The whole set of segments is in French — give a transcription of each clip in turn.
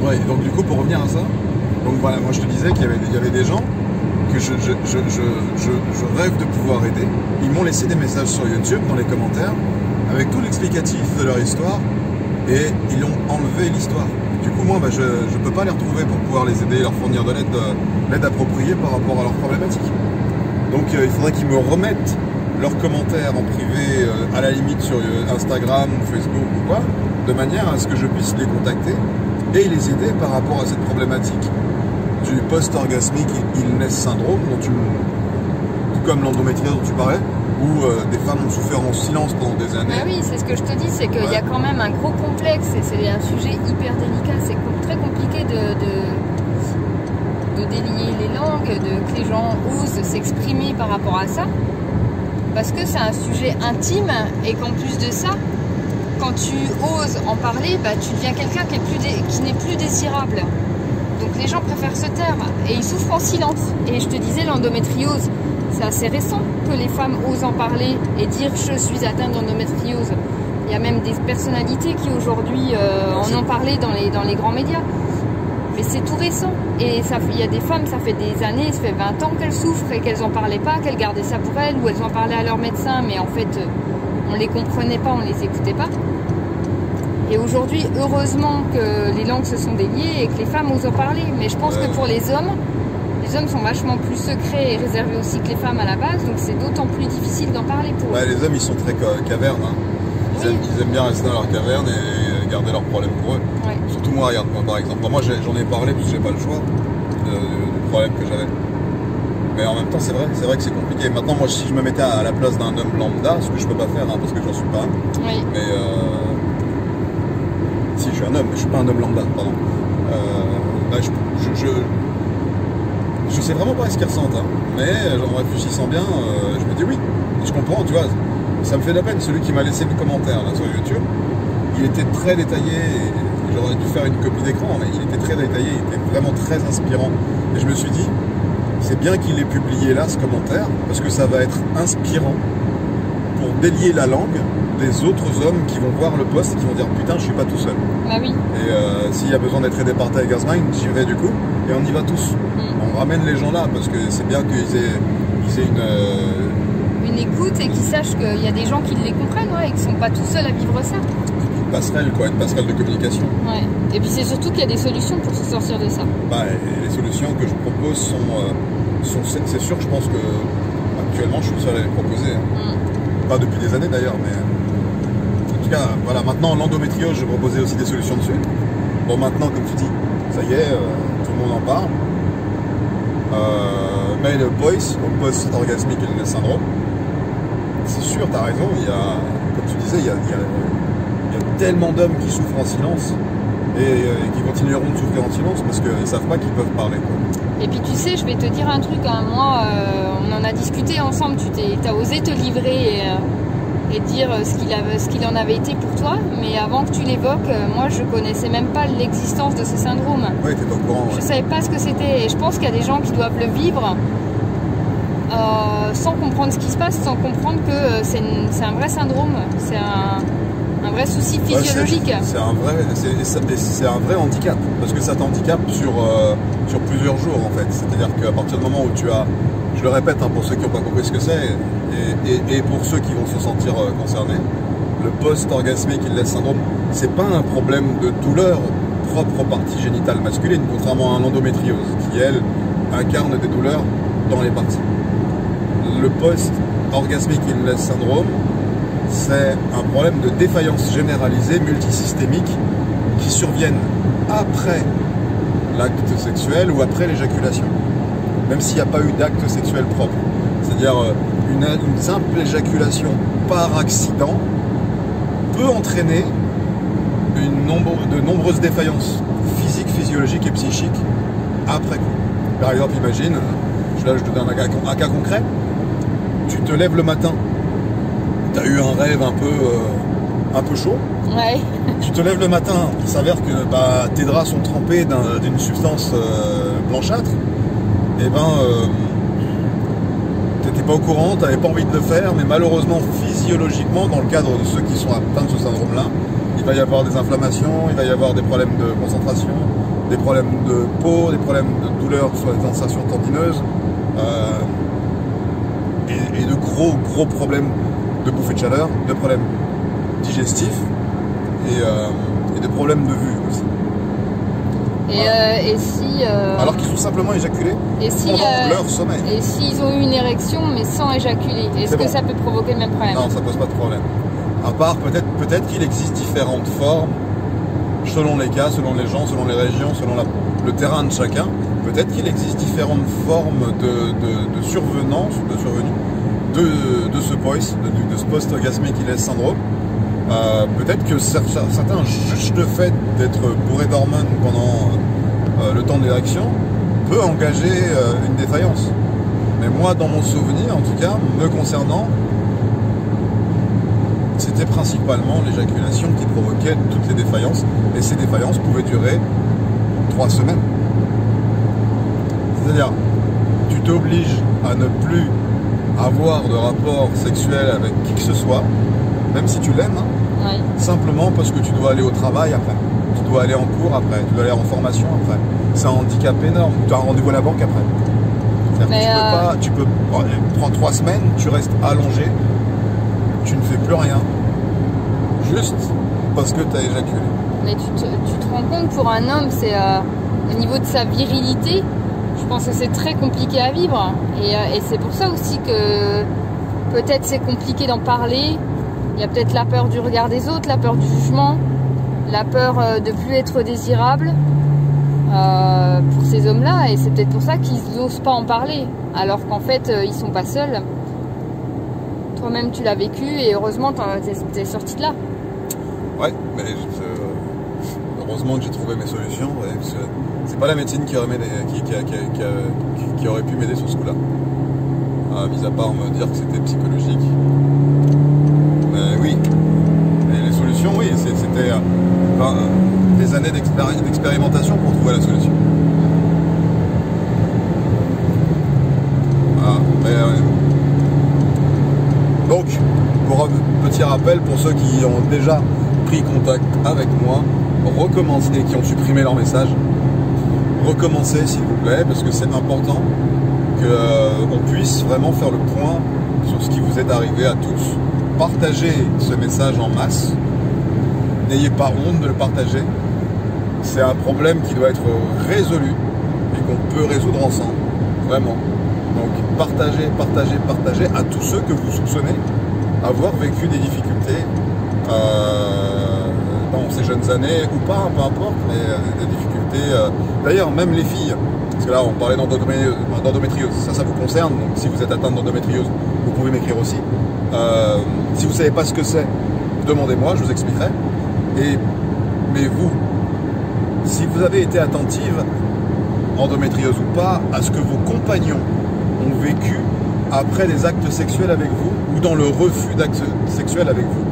Ouais, et donc du coup, pour revenir à ça, donc voilà, moi je te disais qu'il y avait des gens que je rêve de pouvoir aider. Ils m'ont laissé des messages sur YouTube, dans les commentaires, avec tout l'explicatif de leur histoire, et ils ont enlevé l'histoire. Du coup, moi, je ne peux pas les retrouver pour pouvoir les aider, leur fournir de l'aide appropriée par rapport à leurs problématiques. Donc il faudrait qu'ils me remettent leurs commentaires en privé, à la limite sur Instagram ou Facebook ou quoi, de manière à ce que je puisse les contacter et les aider par rapport à cette problématique du post-orgasmique illness syndrome, tout comme l'endométriose dont tu parlais, où des femmes ont souffert en silence pendant des années. Ah oui, c'est ce que je te dis, c'est qu'il y a quand même un gros complexe, et c'est un sujet hyper délicat, c'est très compliqué de délier les langues, que les gens osent s'exprimer par rapport à ça, parce que c'est un sujet intime, et qu'en plus de ça, quand tu oses en parler, tu deviens quelqu'un qui n'est plus désirable. Donc les gens préfèrent se taire, et ils souffrent en silence. Et je te disais, l'endométriose, c'est assez récent que les femmes osent en parler et dire « je suis atteinte d'endométriose ». Il y a même des personnalités qui aujourd'hui en ont parlé dans les grands médias. Mais c'est tout récent. Et il y a des femmes, ça fait des années, ça fait 20 ans qu'elles souffrent et qu'elles n'en parlaient pas, qu'elles gardaient ça pour elles, ou elles en parlaient à leur médecin, mais en fait, on ne les comprenait pas, on ne les écoutait pas. Et aujourd'hui, heureusement que les langues se sont déliées et que les femmes osent en parler. Mais je pense que pour les hommes sont vachement plus secrets et réservés aussi que les femmes à la base, donc c'est d'autant plus difficile d'en parler pour eux. Les hommes, ils sont très cavernes. Hein. Ils aiment bien rester dans leur caverne et garder leurs problèmes pour eux. Ouais. Surtout moi, regarde, par exemple. Moi, j'en ai parlé parce que j'ai pas le choix du problème que j'avais. Mais en même temps, c'est vrai que c'est compliqué. Maintenant, moi, si je me mettais à la place d'un homme lambda, ce que je peux pas faire, parce que j'en suis pas un. Oui. Mais si, je suis un homme, mais je suis pas un homme lambda, pardon. Je sais vraiment pas ce qu'ils ressentent, hein. Mais en réfléchissant bien, je me dis oui, je comprends, tu vois, ça me fait de la peine. Celui qui m'a laissé le commentaire là sur YouTube, il était très détaillé, j'aurais dû faire une copie d'écran, mais il était très détaillé, il était vraiment très inspirant. Et je me suis dit, c'est bien qu'il ait publié là ce commentaire, parce que ça va être inspirant pour délier la langue des autres hommes qui vont voir le post et qui vont dire putain, je suis pas tout seul. Bah oui. Et s'il y a besoin d'être aidé par Tiger's Mind, j'y vais du coup, et on y va tous. On ramène les gens là, parce que c'est bien qu'ils aient une écoute et qu'ils sachent qu'il y a des gens qui les comprennent, et qu'ils sont pas tout seuls à vivre ça. Une passerelle, une passerelle de communication. Ouais. Et puis c'est surtout qu'il y a des solutions pour se sortir de ça. Et les solutions que je propose sont c'est sûr, je pense que actuellement je suis le seul à les proposer. Hein. Pas depuis des années d'ailleurs, mais en tout cas, voilà, maintenant l'endométriose, je proposais aussi des solutions dessus. Bon, maintenant, comme tu dis, ça y est, tout le monde en parle. Mais le POIS, au post-orgasmique illness syndrome, c'est sûr, tu as raison, comme tu disais, il y a tellement d'hommes qui souffrent en silence et qui continueront de souffrir en silence parce qu'ils ne savent pas qu'ils peuvent parler. Et puis tu sais, je vais te dire un truc, hein. Moi, on en a discuté ensemble, tu as osé te livrer et dire ce qu'il en avait été pour toi, mais avant que tu l'évoques, moi je connaissais même pas l'existence de ce syndrome. Oui, t'es pas au courant. Je savais pas ce que c'était, et je pense qu'il y a des gens qui doivent le vivre sans comprendre ce qui se passe, sans comprendre que c'est un vrai syndrome, c'est un vrai souci physiologique. C'est un vrai handicap, parce que ça t'handicape sur plusieurs jours en fait. C'est-à-dire qu'à partir du moment où tu as, je le répète pour ceux qui n'ont pas compris ce que c'est, et pour ceux qui vont se sentir concernés, le post-orgasmique illness syndrome, c'est pas un problème de douleur propre aux parties génitales masculines, contrairement à l'endométriose, qui elle incarne des douleurs dans les parties. Le post-orgasmique illness syndrome, c'est un problème de défaillance généralisée multisystémique qui surviennent après l'acte sexuel ou après l'éjaculation, même s'il n'y a pas eu d'acte sexuel propre. C'est-à-dire une simple éjaculation par accident peut entraîner de nombreuses défaillances physiques, physiologiques et psychiques après coup. Par exemple, imagine, je te donne un cas concret, tu te lèves le matin, tu as eu un rêve un peu chaud, ouais. Tu te lèves le matin, il s'avère que tes draps sont trempés d'une substance blanchâtre, et t'étais pas au courant, t'avais pas envie de le faire, mais malheureusement physiologiquement, dans le cadre de ceux qui sont atteints de ce syndrome-là, il va y avoir des inflammations, il va y avoir des problèmes de concentration, des problèmes de peau, des problèmes de douleur sur les sensations tendineuses, et de gros problèmes de bouffée de chaleur, de problèmes digestifs et de problèmes de vue aussi. Et si... Alors qu'ils sont simplement éjaculés pendant leur sommeil. Et s'ils ont eu une érection mais sans éjaculer, est-ce que ça peut provoquer le même problème? Non, ça pose pas de problème. À part peut-être qu'il existe différentes formes, selon les cas, selon les gens, selon les régions, selon le terrain de chacun. Peut-être qu'il existe différentes formes de survenance, de survenue de ce POIS, de ce post-orgasmic syndrome. Peut-être que certains, juste le fait d'être bourré d'hormones pendant le temps de l'érection, peut engager une défaillance. Mais moi, dans mon souvenir, en tout cas, me concernant, c'était principalement l'éjaculation qui provoquait toutes les défaillances. Et ces défaillances pouvaient durer 3 semaines. C'est-à-dire, tu t'obliges à ne plus avoir de rapport sexuel avec qui que ce soit, même si tu l'aimes, hein, oui. Simplement parce que tu dois aller au travail après, tu dois aller en cours après, tu dois aller en formation après. C'est un handicap énorme, tu as un rendez-vous à la banque après. Mais tu peux prendre 3 semaines, tu restes allongé, tu ne fais plus rien, juste parce que tu as éjaculé. Mais tu te rends compte, pour un homme, c'est au niveau de sa virilité, je pense que c'est très compliqué à vivre. Et c'est pour ça aussi que peut-être c'est compliqué d'en parler. Il y a peut-être la peur du regard des autres, la peur du jugement, la peur de plus être désirable pour ces hommes-là. Et c'est peut-être pour ça qu'ils n'osent pas en parler, alors qu'en fait, ils sont pas seuls. Toi-même, tu l'as vécu et heureusement, t'es sorti de là. Ouais, mais heureusement que j'ai trouvé mes solutions. Ouais, c'est pas la médecine qui aurait pu m'aider sur ce coup-là. Mis à part me dire que c'était psychologique. Mais oui, et les solutions, oui, c'était des années d'expérimentation pour trouver la solution. Voilà, donc, pour un petit rappel, pour ceux qui ont déjà pris contact avec moi, recommencez, et qui ont supprimé leur message, recommencez s'il vous plaît, parce que c'est important qu'on puisse vraiment faire le point sur ce qui vous est arrivé à tous. Partagez ce message en masse, n'ayez pas honte de le partager, c'est un problème qui doit être résolu et qu'on peut résoudre ensemble, vraiment. Donc partagez à tous ceux que vous soupçonnez avoir vécu des difficultés dans ces jeunes années, ou pas, peu importe, mais des difficultés, d'ailleurs même les filles, parce que là on parlait d'endométriose, ça vous concerne, donc si vous êtes atteinte d'endométriose, vous pouvez m'écrire aussi. Si vous ne savez pas ce que c'est, demandez-moi, je vous expliquerai. Mais vous, si vous avez été attentive, endométriose ou pas, à ce que vos compagnons ont vécu après les actes sexuels avec vous, ou dans le refus d'actes sexuels avec vous,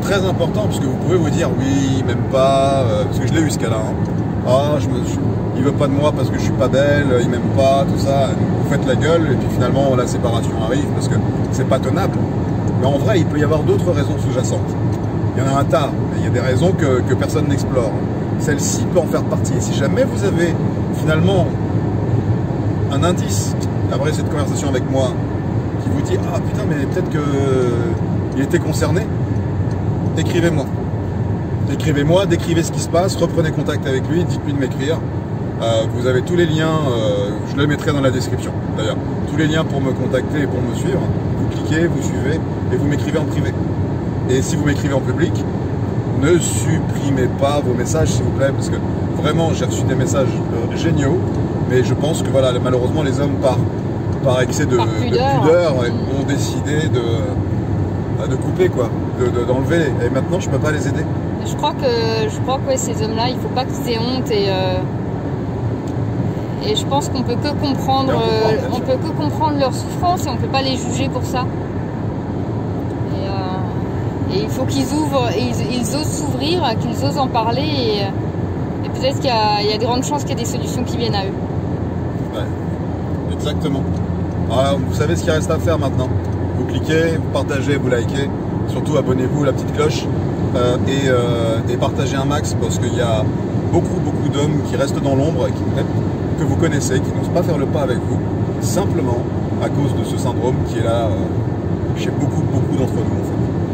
très important, parce que vous pouvez vous dire, oui, même pas, parce que je l'ai eu ce cas-là, hein. Il veut pas de moi parce que je suis pas belle, il m'aime pas, tout ça, vous faites la gueule, et puis finalement la séparation arrive, parce que c'est pas tenable. Mais en vrai, il peut y avoir d'autres raisons sous-jacentes. Il y en a un tas, mais il y a des raisons que personne n'explore. Celle-ci peut en faire partie. Et si jamais vous avez finalement un indice, après cette conversation avec moi, qui vous dit « Ah putain, mais peut-être qu'il était concerné », écrivez-moi. Écrivez-moi, décrivez ce qui se passe, reprenez contact avec lui, dites-lui de m'écrire. Vous avez tous les liens, je les mettrai dans la description d'ailleurs, tous les liens pour me contacter et pour me suivre. Vous cliquez, vous suivez et vous m'écrivez en privé. Et si vous m'écrivez en public, ne supprimez pas vos messages s'il vous plaît, parce que vraiment j'ai reçu des messages géniaux, mais je pense que voilà, malheureusement les hommes par excès de pudeur ont décidé de couper quoi, d'enlever, et maintenant je peux pas les aider. Je crois que ouais, ces hommes-là, il faut pas qu'ils aient honte, et je pense qu'on peut que comprendre, leur souffrance, et on peut pas les juger pour ça. Et il faut qu'ils ouvrent, ils osent s'ouvrir, qu'ils osent en parler, et peut-être qu'il y a de grandes chances qu'il y ait des solutions qui viennent à eux. Ouais, exactement. Alors, vous savez ce qu'il reste à faire maintenant. Vous cliquez, vous partagez, vous likez, surtout abonnez-vous à la petite cloche. et partagez un max parce qu'il y a beaucoup d'hommes qui restent dans l'ombre et que vous connaissez, qui n'osent pas faire le pas avec vous, simplement à cause de ce syndrome qui est là chez beaucoup d'entre nous en fait.